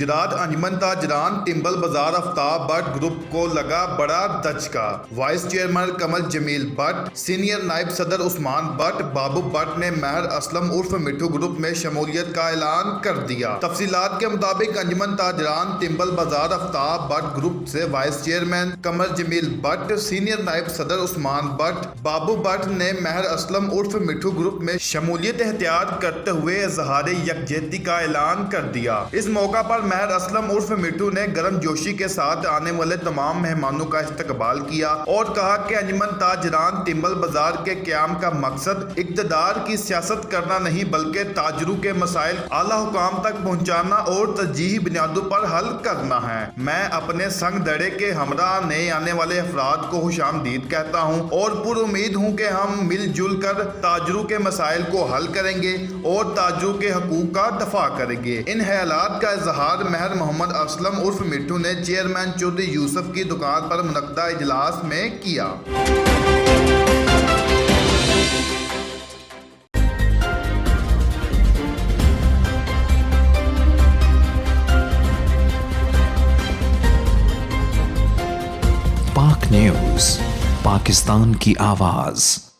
गुजरात अंजुमन ताजरान टिम्बल बाजार आफ्ताब भट्ट ग्रुप को लगा बड़ा धचका। वाइस चेयरमैन कमर जमील भट्ट, सीनियर नायब सदर उस्मान भट्ट, बाबू भट्ट ने महर असलम उर्फ मिठू ग्रुप में शमूलियत का ऐलान कर दिया। तफसीलात के मुताबिक अंजुमन ताजरान टिम्बल बाजार आफ्ताब भट्ट ग्रुप से वाइस चेयरमैन कमर जमील भट्ट, सीनियर नायब सदर उस्मान भट्ट, बाबू भट्ट ने महर असलम उर्फ मिठू ग्रुप में शमूलियत एहतियात करते हुए इजहार यकजहती का ऐलान कर दिया। इस मौका पर महर असलम उर्फ मिठू ने गर्म जोशी के साथ आने वाले तमाम मेहमानों का इस्तकबाल किया और कहा कि अंजुमन ताजरान टिम्बल बाजार के क्याम का मकसद इक़्तिदार की सियासत करना नहीं बल्कि ताजरों के मसाइल आला हुकाम तक पहुँचाना और तरजीही बुनियादों पर हल करना है। मैं अपने संग दड़े के हमरा नए आने वाले अफराद को खुशामदीद कहता हूँ और पुरुमीद हूँ कि हम मिलजुल कर ताजरों के मसाइल को हल करेंगे और ताजरों के हकूक का दफा करेंगे। इन ख्यालात का इजहार महर मोहम्मद असलम उर्फ मिठू ने चेयरमैन चौधरी यूसुफ की दुकान पर मुनक्कदा इजलास में किया। पाक न्यूज़, पाकिस्तान की आवाज़।